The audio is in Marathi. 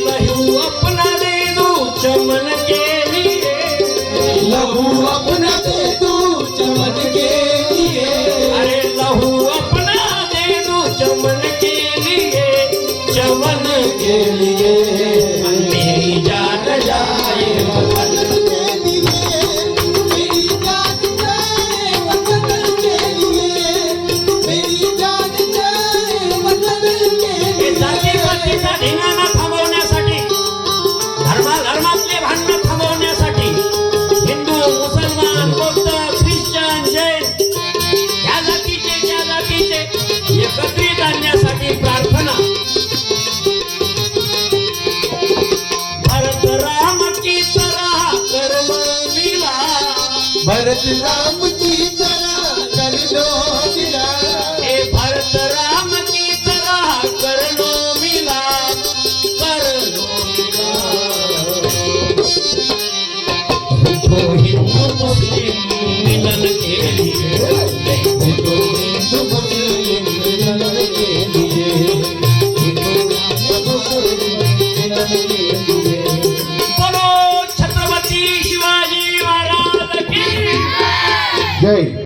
लहू अपना दे दूं चमन के लिए, लहू अपना दे दूं चमन के लिए, अरे लहू अपना दे दूं चमन के लिए, चमन के लिए मेरी जान जाए वतन के लिए, मेरी जान जाए वतन के लिए, मेरी जान जाए वतन के लिए। जातीपातीचा धिंगाणा थांबवण्यासाठी, धर्मातले भांडण थांबवण्यासाठी हिंदू, मुसलमान, बौद्ध, ख्रिश्चन, जैन या जातीचे त्या जातीचे एकत्रित आणण्यासाठी प्रार्थना। भरत राम की तरह कर्म मिला, भरत राम की तरह कर लो मिला, हे भरत राम की तरह कर लो मिला, कर लो मिला। उठो हिंदू मुस्लिम मिलन के लिए, उठो हिंदू मुस्लिम मिलन के लिए, उठो हिंदू मुस्लिम मिलन के लिए। बोलो छत्रपती शिवाजी महाराज की जय।